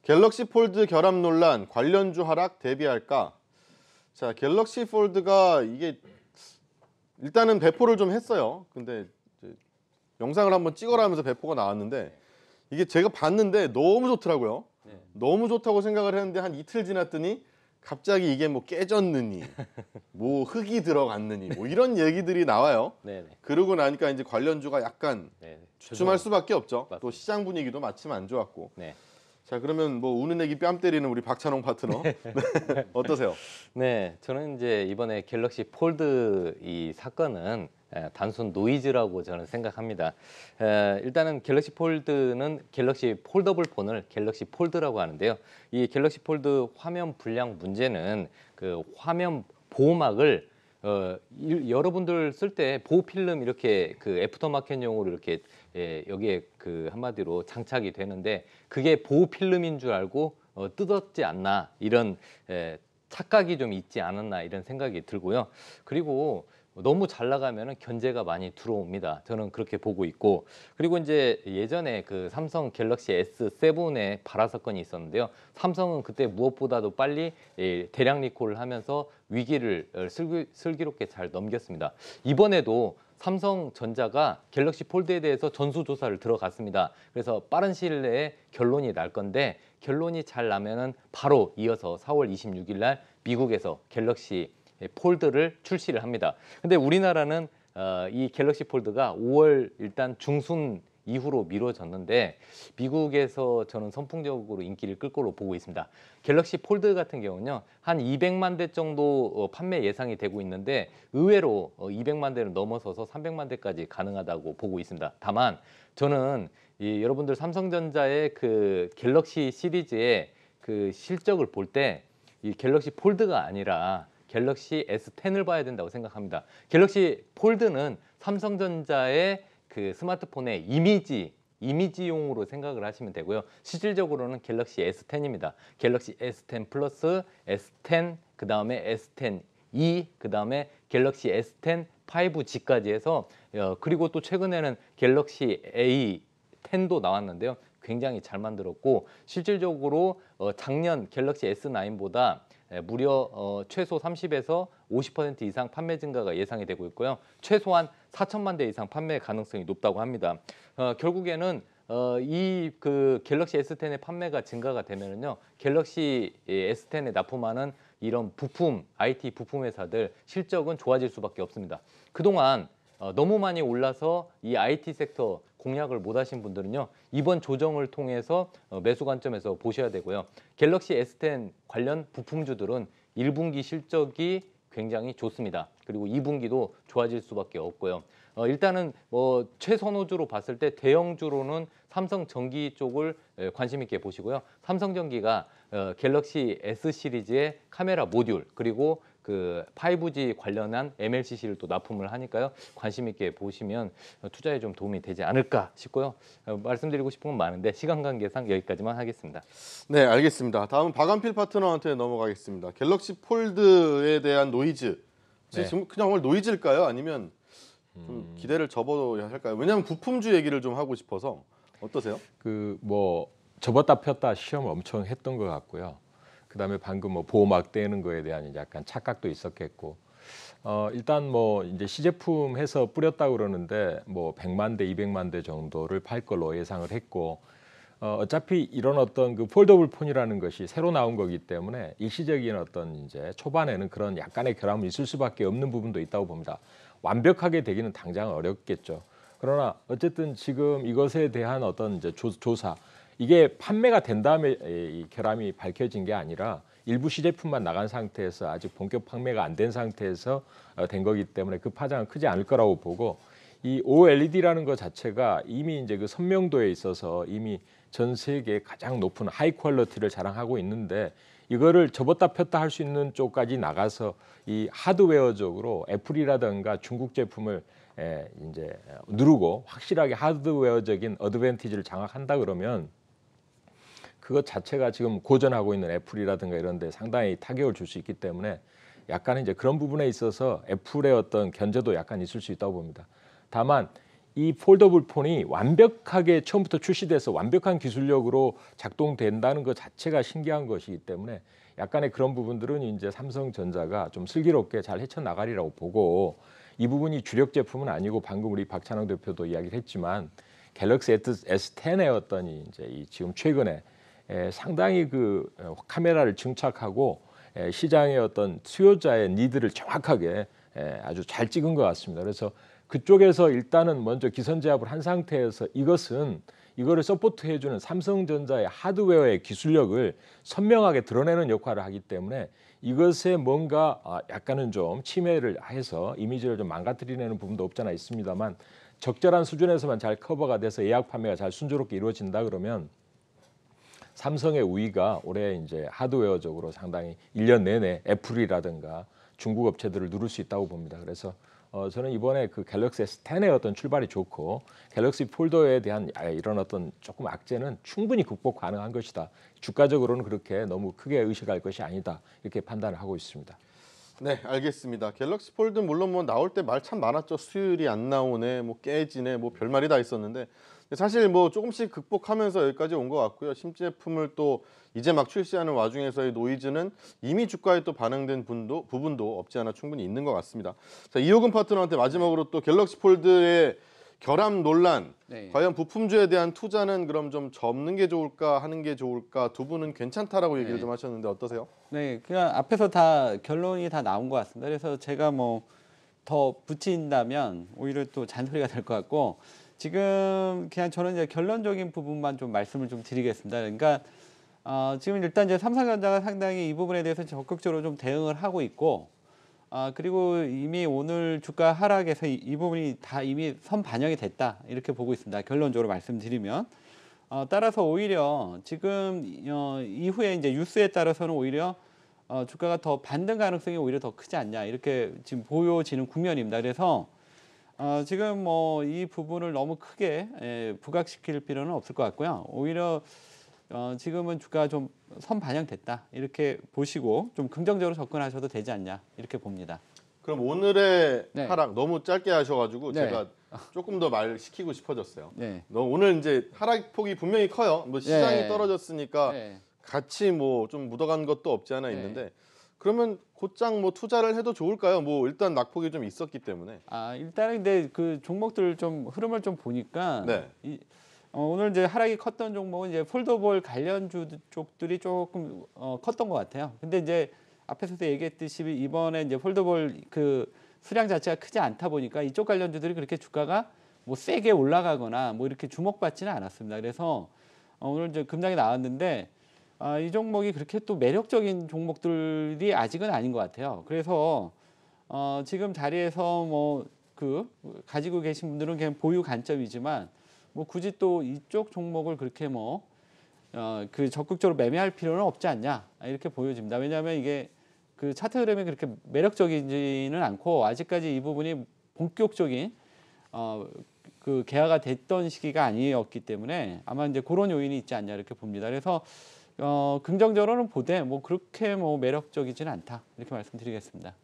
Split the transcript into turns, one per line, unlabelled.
갤럭시 폴드 결함 논란, 관련주 하락 대비할까? 자, 갤럭시 폴드가 이게 일단은 배포를 좀 했어요. 근데 이제 영상을 한번 찍어라 하면서 배포가 나왔는데 이게 제가 봤는데 너무 좋더라고요. 너무 좋다고 생각을 했는데 한 이틀 지났더니 갑자기 이게 뭐 깨졌느니 뭐 흙이 들어갔느니 뭐 이런 얘기들이 나와요. 그러고 나니까 이제 관련주가 약간 주춤할 수밖에 없죠.
맞습니다.
또 시장 분위기도 마침 안 좋았고.
네.
자, 그러면 뭐 우는 애기 뺨 때리는 우리 박찬홍 파트너 네. 어떠세요?
네, 저는 이제 이번에 갤럭시 폴드 이 사건은 단순 노이즈라고 저는 생각합니다. 일단은 갤럭시 폴드는 갤럭시 폴더블 폰을 갤럭시 폴드라고 하는데요. 이 갤럭시 폴드 화면 불량 문제는 그 화면 보호막을 여러분들 쓸 때 보호 필름 이렇게 그 애프터마켓용으로 이렇게 여기에 그 한마디로 장착이 되는데 그게 보호 필름인 줄 알고 뜯었지 않나 이런 착각이 좀 있지 않았나 이런 생각이 들고요. 그리고 너무 잘 나가면은 견제가 많이 들어옵니다. 저는 그렇게 보고 있고 그리고 이제 예전에 그 삼성 갤럭시 S7의 발화 사건이 있었는데요. 삼성은 그때 무엇보다도 빨리 대량 리콜을 하면서 위기를 슬기롭게 잘 넘겼습니다. 이번에도 삼성전자가 갤럭시 폴드에 대해서 전수조사를 들어갔습니다. 그래서 빠른 시일 내에 결론이 날 건데 결론이 잘 나면은 바로 이어서 4월 26일 날 미국에서 갤럭시 폴드를 출시를 합니다. 근데 우리나라는 이 갤럭시 폴드가 5월 일단 중순 이후로 미뤄졌는데 미국에서 저는 선풍적으로 인기를 끌 거로 보고 있습니다. 갤럭시 폴드 같은 경우는요. 한 200만 대 정도 판매 예상이 되고 있는데 의외로 200만 대를 넘어서서 300만 대까지 가능하다고 보고 있습니다. 다만 저는 여러분들 삼성전자의 그 갤럭시 시리즈의 그 실적을 볼 때 이 갤럭시 폴드가 아니라 갤럭시 S10을 봐야 된다고 생각합니다. 갤럭시 폴드는 삼성전자의 그 스마트폰의 이미지용으로 생각을 하시면 되고요. 실질적으로는 갤럭시 S10입니다. 갤럭시 S10 플러스, S10, 그 다음에 S10e, 그 다음에 갤럭시 S10 5G까지 해서 그리고 또 최근에는 갤럭시 A10도 나왔는데요. 굉장히 잘 만들었고 실질적으로 작년 갤럭시 S9보다 무려 최소 30에서 50% 이상 판매 증가가 예상이 되고 있고요. 최소한 4천만 대 이상 판매 가능성이 높다고 합니다. 결국에는 이 그 갤럭시 S10의 판매가 증가가 되면은요. 갤럭시 S10에 납품하는 이런 부품, IT 부품 회사들 실적은 좋아질 수밖에 없습니다. 그동안 너무 많이 올라서 이 IT 섹터 공략을 못 하신 분들은요. 이번 조정을 통해서 매수 관점에서 보셔야 되고요. 갤럭시 S10 관련 부품주들은 1분기 실적이 굉장히 좋습니다. 그리고 2분기도 좋아질 수밖에 없고요. 일단은 뭐 최선호주로 봤을 때 대형주로는 삼성전기 쪽을 관심 있게 보시고요. 삼성전기가 갤럭시 S 시리즈의 카메라 모듈 그리고 그 5G 관련한 MLCC를 또 납품을 하니까요. 관심 있게 보시면 투자에 좀 도움이 되지 않을까 싶고요. 말씀드리고 싶은 건 많은데 시간 관계상 여기까지만 하겠습니다.
네, 알겠습니다. 다음은 박한필 파트너한테 넘어가겠습니다. 갤럭시 폴드에 대한 노이즈. 지금 그냥 정말 노이즈일까요? 아니면 좀 기대를 접어야 할까요? 왜냐하면 부품주 얘기를 좀 하고 싶어서 어떠세요?
그 뭐 접었다 폈다 시험 엄청 했던 것 같고요. 그다음에 방금 뭐 보호막 떼는 거에 대한 약간 착각도 있었겠고 일단 뭐 이제 시제품 해서 뿌렸다고 그러는데 뭐 100만 대, 200만 대 정도를 팔 걸로 예상을 했고 어차피 이런 어떤 그 폴더블 폰이라는 것이 새로 나온 거기 때문에 일시적인 어떤 이제 초반에는 그런 약간의 결함이 있을 수밖에 없는 부분도 있다고 봅니다. 완벽하게 되기는 당장 어렵겠죠. 그러나 어쨌든 지금 이것에 대한 어떤 이제 조사 이게 판매가 된 다음에 이 결함이 밝혀진 게 아니라 일부 시제품만 나간 상태에서 아직 본격 판매가 안 된 상태에서 된 거기 때문에 그 파장은 크지 않을 거라고 보고 이 OLED라는 것 자체가 이미 이제 그 선명도에 있어서 이미 전 세계 가장 높은 하이 퀄리티를 자랑하고 있는데 이거를 접었다 폈다 할 수 있는 쪽까지 나가서 이 하드웨어적으로 애플이라든가 중국 제품을 이제 누르고 확실하게 하드웨어적인 어드밴티지를 장악한다 그러면 그것 자체가 지금 고전하고 있는 애플이라든가 이런 데 상당히 타격을 줄 수 있기 때문에 약간 이제 그런 부분에 있어서 애플의 어떤 견제도 약간 있을 수 있다고 봅니다. 다만 이 폴더블 폰이 완벽하게 처음부터 출시돼서 완벽한 기술력으로 작동된다는 것 자체가 신기한 것이기 때문에 약간의 그런 부분들은 이제 삼성전자가 좀 슬기롭게 잘 헤쳐나가리라고 보고, 이 부분이 주력 제품은 아니고 방금 우리 박찬호 대표도 이야기를 했지만 갤럭시 S10의 어떤 이제 이 지금 최근에 상당히 그 카메라를 증착하고 시장의 어떤 수요자의 니드를 정확하게 아주 잘 찍은 것 같습니다. 그래서 그쪽에서 일단은 먼저 기선제압을 한 상태에서 이거를 서포트해주는 삼성전자의 하드웨어의 기술력을 선명하게 드러내는 역할을 하기 때문에 이것에 뭔가 약간은 좀 침해를 해서 이미지를 좀 망가뜨리는 부분도 없잖아 있습니다만, 적절한 수준에서만 잘 커버가 돼서 예약 판매가 잘 순조롭게 이루어진다 그러면 삼성의 우위가 올해 이제 하드웨어적으로 상당히 1년 내내 애플이라든가 중국 업체들을 누를 수 있다고 봅니다. 그래서 저는 이번에 그 갤럭시 S10의 어떤 출발이 좋고 갤럭시 폴더에 대한 이런 어떤 조금 악재는 충분히 극복 가능한 것이다. 주가적으로는 그렇게 너무 크게 의식할 것이 아니다. 이렇게 판단을 하고 있습니다.
네, 알겠습니다. 갤럭시 폴드 물론 뭐 나올 때 말 참 많았죠. 수율이 안 나오네, 뭐 깨지네, 뭐 별말이 다 있었는데 사실 뭐 조금씩 극복하면서 여기까지 온 것 같고요. 신제품을 또 이제 막 출시하는 와중에서의 노이즈는 이미 주가에 또 반영된 부분도 없지 않아 충분히 있는 것 같습니다. 자, 이호근 파트너한테 마지막으로 또 갤럭시 폴드의 결함 논란,
네.
과연 부품주에 대한 투자는 그럼 좀 접는 게 좋을까 하는 게 좋을까, 두 분은 괜찮다라고 얘기를
네.
좀 하셨는데 어떠세요?
네, 그냥 앞에서 다 결론이 다 나온 것 같습니다. 그래서 제가 뭐 더 붙인다면 오히려 또 잔소리가 될 것 같고, 지금 그냥 저는 이제 결론적인 부분만 좀 말씀을 좀 드리겠습니다. 그러니까 지금 일단 이제 삼성전자가 상당히 이 부분에 대해서 적극적으로 좀 대응을 하고 있고, 그리고 이미 오늘 주가 하락에서 이 부분이 다 이미 선 반영이 됐다 이렇게 보고 있습니다. 결론적으로 말씀드리면. 따라서 오히려 지금 이후에 이제 뉴스에 따라서는 오히려 주가가 더 반등 가능성이 오히려 더 크지 않냐 이렇게 지금 보여지는 국면입니다. 그래서 지금 뭐 이 부분을 너무 크게 부각시킬 필요는 없을 것 같고요. 오히려 지금은 주가가 좀 선 반영됐다 이렇게 보시고 좀 긍정적으로 접근하셔도 되지 않냐 이렇게 봅니다.
그럼 오늘의
네.
하락 너무 짧게 하셔가지고
네.
제가 조금 더 말 시키고 싶어졌어요.
네.
오늘 이제 하락폭이 분명히 커요. 뭐 시장이
네.
떨어졌으니까
네.
같이 뭐 좀 묻어간 것도 없지 않아
네.
있는데 그러면 곧장 뭐 투자를 해도 좋을까요? 뭐 일단 낙폭이 좀 있었기 때문에.
일단은 근데 그 종목들 좀 흐름을 좀 보니까
네.
오늘 이제 하락이 컸던 종목은 이제 폴더볼 관련주 쪽들이 조금 컸던 것 같아요. 근데 이제 앞에서도 얘기했듯이 이번에 이제 폴더볼 그 수량 자체가 크지 않다 보니까 이쪽 관련주들이 그렇게 주가가 뭐 세게 올라가거나 뭐 이렇게 주목받지는 않았습니다. 그래서 오늘 이제 급락이 나왔는데 이 종목이 그렇게 또 매력적인 종목들이 아직은 아닌 것 같아요. 그래서 지금 자리에서 뭐 그 가지고 계신 분들은 그냥 보유 관점이지만 뭐 굳이 또 이쪽 종목을 그렇게 뭐 그 적극적으로 매매할 필요는 없지 않냐 이렇게 보여집니다. 왜냐하면 이게 그 차트 흐름이 그렇게 매력적이지는 않고 아직까지 이 부분이 본격적인 그 개화가 됐던 시기가 아니었기 때문에 아마 이제 그런 요인이 있지 않냐 이렇게 봅니다. 그래서 긍정적으로는 보되 뭐 그렇게 뭐 매력적이지는 않다 이렇게 말씀드리겠습니다.